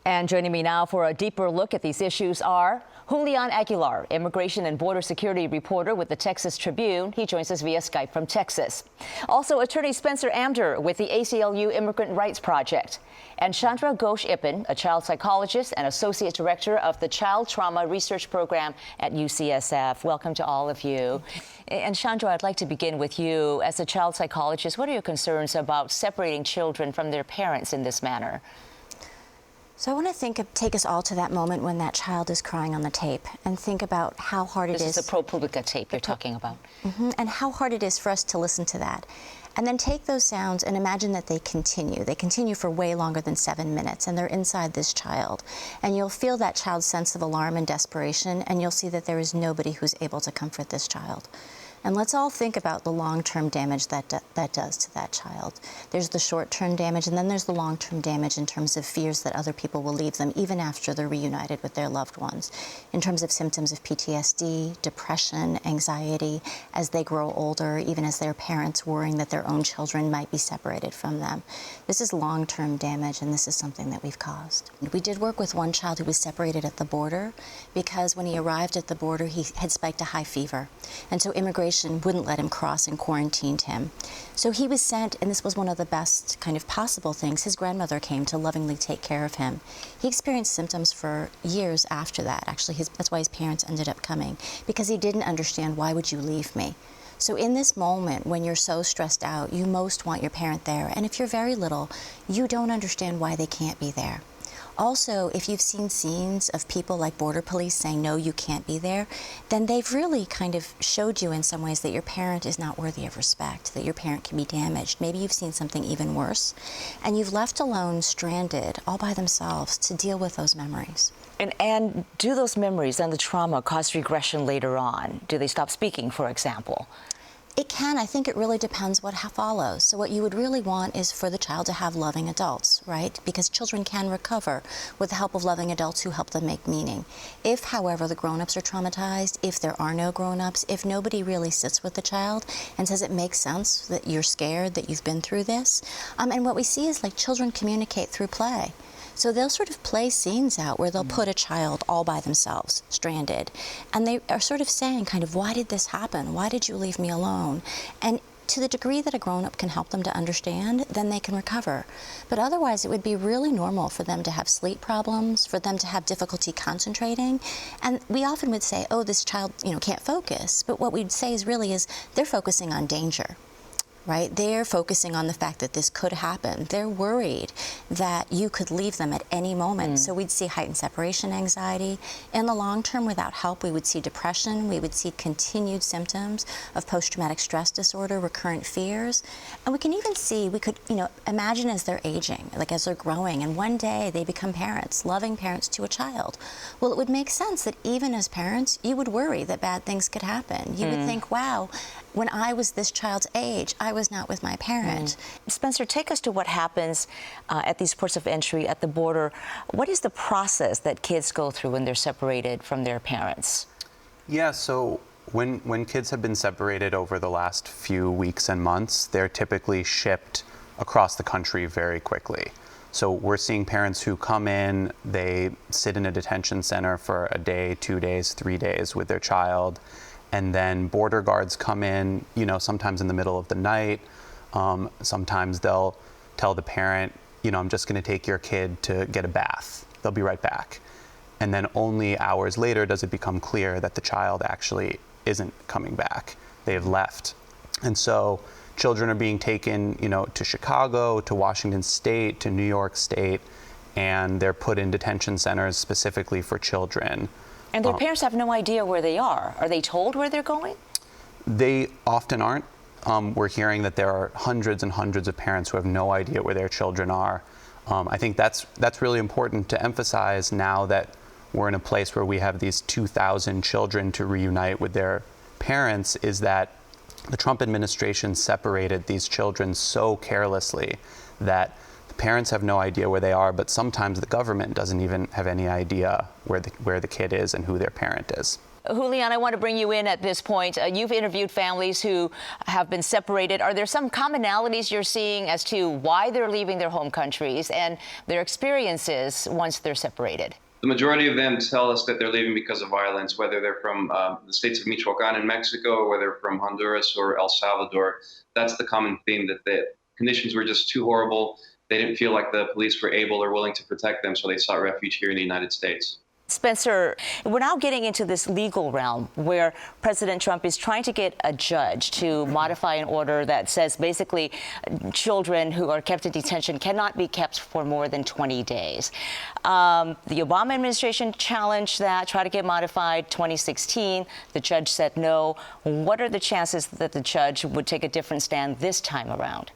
And joining me now for a deeper look at these issues are Julián Aguilar, immigration and border security reporter with the Texas Tribune. He joins us via Skype from Texas. Also, attorney Spencer Amdur with the ACLU Immigrant Rights Project. And Chandra Ghosh Ippen, a child psychologist and associate director of the Child Trauma Research Program at UCSF. Welcome to all of you. And Chandra, I'd like to begin with you. As a child psychologist, what are your concerns about separating children from their parents in this manner? So I want to take us all to that moment when that child is crying on the tape and think about how hard it is. This is the ProPublica tape you're talking about. And how hard it is for us to listen to that. And then take those sounds and imagine that they continue. They continue for way longer than 7 minutes, and they're inside this child. And you'll feel that child's sense of alarm and desperation, and you'll see that there is nobody who's able to comfort this child. And let's all think about the long-term damage that does to that child. There's the short-term damage, and then there's the long-term damage in terms of fears that other people will leave them even after they're reunited with their loved ones, in terms of symptoms of PTSD, depression, anxiety, as they grow older, even as their parents worrying that their own children might be separated from them. This is long-term damage, and this is something that we've caused. We did work with one child who was separated at the border because when he arrived at the border, he had spiked a high fever. And so immigration wouldn't let him cross and quarantined him. So he was sent, and this was one of the best kind of possible things. His grandmother came to lovingly take care of him. He experienced symptoms for years after that. Actually, that's why his parents ended up coming, because he didn't understand, why would you leave me? So in this moment, when you're so stressed out, you most want your parent there. And if you're very little, you don't understand why they can't be there. Also, if you've seen scenes of people like border police saying, no, you can't be there, then they've really kind of showed you in some ways that your parent is not worthy of respect, that your parent can be damaged. Maybe you've seen something even worse, and you've left alone, stranded, all by themselves to deal with those memories. And do those memories and the trauma cause regression later on? Do they stop speaking, for example? It can. I think it really depends what follows. So what you would really want is for the child to have loving adults, right? Because children can recover with the help of loving adults who help them make meaning. If, however, the grown-ups are traumatized, if there are no grown-ups, if nobody really sits with the child and says it makes sense that you're scared, that you've been through this, and what we see is like children communicate through play. So they'll sort of play scenes out where they'll put a child all by themselves, stranded, and they are sort of saying kind of, why did this happen? Why did you leave me alone? And to the degree that a grown-up can help them to understand, then they can recover. But otherwise, it would be really normal for them to have sleep problems, for them to have difficulty concentrating. And we often would say, oh, this child, can't focus. But what we'd say is they're focusing on danger. Right? They're focusing on the fact that this could happen. They're worried that you could leave them at any moment. So we'd see heightened separation anxiety. In the long term, without help, we would see depression. We would see continued symptoms of post-traumatic stress disorder, recurrent fears. And we can even see, we could, imagine as they're aging, like as they're growing, and one day they become parents, loving parents to a child. Well, it would make sense that even as parents, you would worry that bad things could happen. You would think, wow, when I was this child's age, I was not with my parent. Spencer, take us to what happens at these ports of entry at the border. What is the process that kids go through when they're separated from their parents? Yeah, so when kids have been separated over the last few weeks and months, they're typically shipped across the country very quickly. So we're seeing parents who come in, they sit in a detention center for a day, 2 days, 3 days with their child. And then border guards come in, sometimes in the middle of the night. Sometimes they'll tell the parent, I'm just going to take your kid to get a bath. They'll be right back. And then only hours later does it become clear that the child actually isn't coming back. They have left. And so children are being taken, to Chicago, to Washington State, to New York State, and they're put in detention centers specifically for children. And their parents have no idea where they are. Are they told where they're going? They often aren't. We're hearing that there are hundreds and hundreds of parents who have no idea where their children are. I think that's really important to emphasize now that we're in a place where we have these 2,000 children to reunite with their parents, is that the Trump administration separated these children so carelessly that parents have no idea where they are, but sometimes the government doesn't even have any idea where the kid is and who their parent is. Julián, I want to bring you in at this point. You've interviewed families who have been separated. Are there some commonalities you're seeing as to why they're leaving their home countries and their experiences once they're separated? The majority of them tell us that they're leaving because of violence, whether they're from the states of Michoacán in Mexico or whether they're from Honduras or El Salvador. That's the common theme, that the conditions were just too horrible. They didn't feel like the police were able or willing to protect them, so they sought refuge here in the United States. Spencer, we're now getting into this legal realm where President Trump is trying to get a judge to modify an order that says basically children who are kept in detention cannot be kept for more than 20 days. The Obama administration challenged that, tried to get modified 2016. The judge said no. What are the chances that the judge would take a different stand this time around?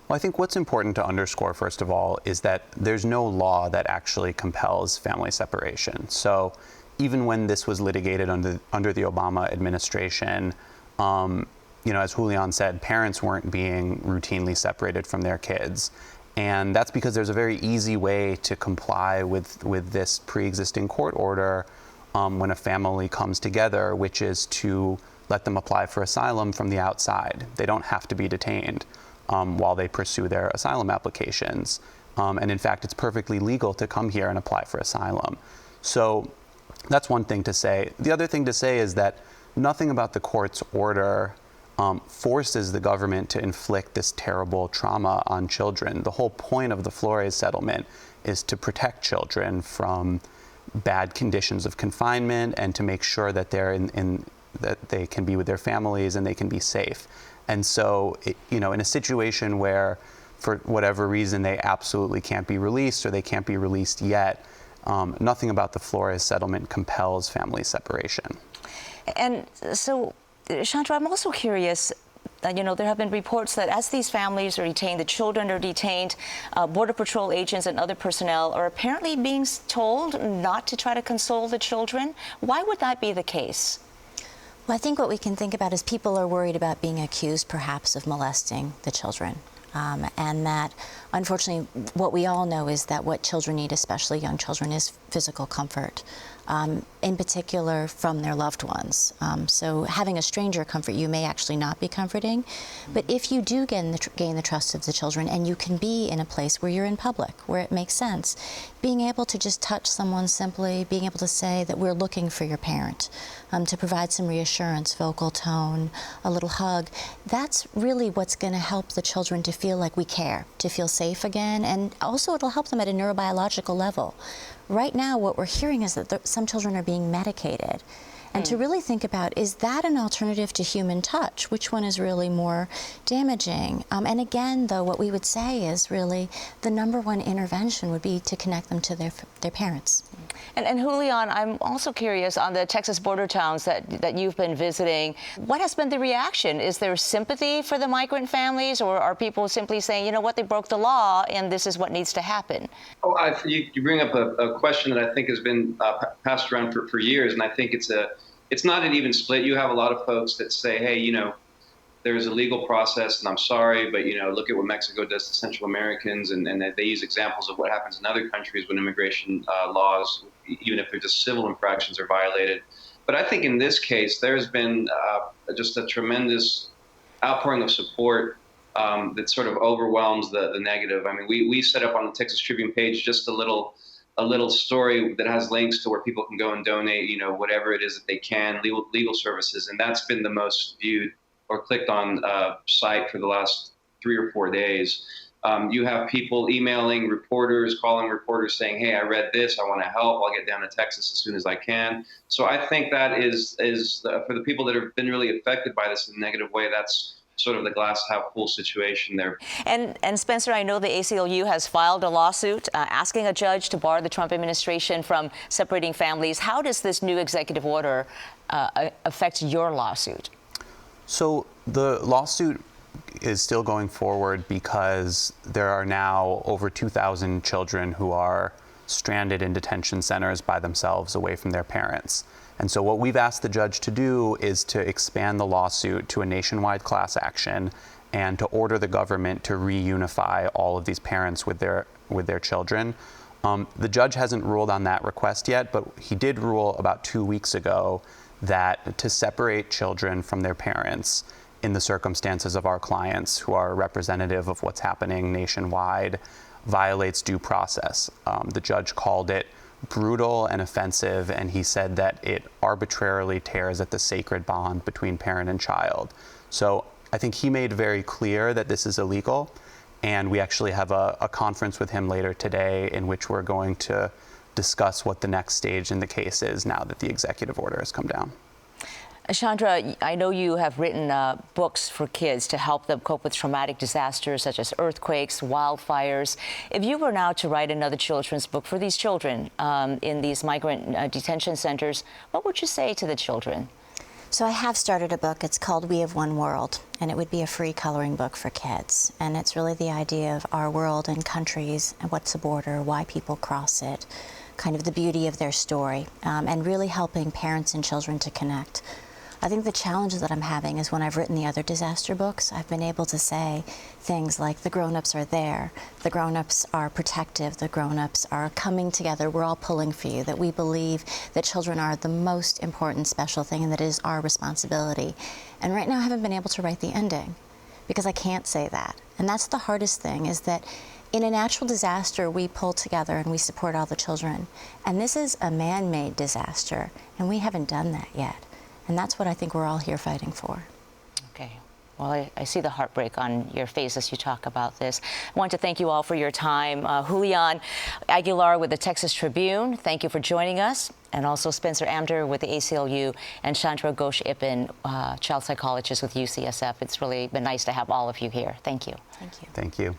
Well, I think what's important to underscore, first of all, is that there's no law that actually compels family separation. So even when this was litigated under the Obama administration, as Julián said, parents weren't being routinely separated from their kids. And that's because there's a very easy way to comply with this pre-existing court order when a family comes together, which is to let them apply for asylum from the outside. They don't have to be detained while they pursue their asylum applications. And in fact, it's perfectly legal to come here and apply for asylum. So that's one thing to say. The other thing to say is that nothing about the court's order forces the government to inflict this terrible trauma on children. The whole point of the Flores settlement is to protect children from bad conditions of confinement and to make sure that they're that they can be with their families and they can be safe. And so, in a situation where, for whatever reason, they absolutely can't be released or they can't be released yet, nothing about the Flores settlement compels family separation. And so, Chandra, I'm also curious, there have been reports that as these families are detained, the children are detained, Border Patrol agents and other personnel are apparently being told not to try to console the children. Why would that be the case? Well, I think what we can think about is people are worried about being accused perhaps of molesting the children. And that, unfortunately, what we all know is that what children need, especially young children, is physical comfort, in particular from their loved ones. So having a stranger comfort you may actually not be comforting, but if you do gain the trust of the children and you can be in a place where you're in public, where it makes sense, being able to just touch someone simply, being able to say that we're looking for your parent, to provide some reassurance, vocal tone, a little hug, that's really what's going to help the children to feel like we care, to feel safe again, and also it'll help them at a neurobiological level. Right now, what we're hearing is that some children are being medicated. And to really think about, is that an alternative to human touch? Which one is really more damaging? And again, though, what we would say is really the number one intervention would be to connect them to their parents. And Julián, I'm also curious on the Texas border towns that you've been visiting. What has been the reaction? Is there sympathy for the migrant families, or are people simply saying, you know what, they broke the law and this is what needs to happen? Oh, you bring up a question that I think has been passed around for years, and I think it's not an even split. You have a lot of folks that say, hey, there's a legal process, and I'm sorry, but, look at what Mexico does to Central Americans, and they use examples of what happens in other countries when immigration laws, even if they're just civil infractions, are violated. But I think in this case, there's been just a tremendous outpouring of support that sort of overwhelms the negative. I mean, we set up on the Texas Tribune page just a little story that has links to where people can go and donate, whatever it is that they can, legal services, and that's been the most viewed or clicked on site for the last 3 or 4 days. You have people emailing reporters, calling reporters saying, hey, I read this, I want to help, I'll get down to Texas as soon as I can. So I think that is for the people that have been really affected by this in a negative way, that's sort of the glass half full situation there. And Spencer, I know the ACLU has filed a lawsuit asking a judge to bar the Trump administration from separating families. How does this new executive order affect your lawsuit? So the lawsuit is still going forward because there are now over 2,000 children who are stranded in detention centers by themselves away from their parents. And so what we've asked the judge to do is to expand the lawsuit to a nationwide class action and to order the government to reunify all of these parents with their children. The judge hasn't ruled on that request yet, but he did rule about 2 weeks ago that to separate children from their parents in the circumstances of our clients, who are representative of what's happening nationwide, violates due process. The judge called it brutal and offensive, and he said that it arbitrarily tears at the sacred bond between parent and child. So I think he made very clear that this is illegal, and we actually have a conference with him later today in which we're going to discuss what the next stage in the case is now that the executive order has come down. Chandra, I know you have written books for kids to help them cope with traumatic disasters such as earthquakes, wildfires. If you were now to write another children's book for these children in these migrant detention centers, what would you say to the children? So I have started a book. It's called We Have One World, and it would be a free coloring book for kids. And it's really the idea of our world and countries, and what's a border, why people cross it, kind of the beauty of their story, and really helping parents and children to connect. I think the challenge that I'm having is when I've written the other disaster books, I've been able to say things like the grown-ups are there, the grown-ups are protective, the grown-ups are coming together, we're all pulling for you, that we believe that children are the most important special thing and that it is our responsibility. And right now I haven't been able to write the ending because I can't say that. And that's the hardest thing, is that in a natural disaster, we pull together and we support all the children. And this is a man-made disaster, and we haven't done that yet. And that's what I think we're all here fighting for. Okay. Well, I see the heartbreak on your face as you talk about this. I want to thank you all for your time. Julián Aguilar with the Texas Tribune, thank you for joining us. And also Spencer Amdur with the ACLU and Chandra Ghosh Ippen, child psychologist with UCSF. It's really been nice to have all of you here. Thank you. Thank you. Thank you.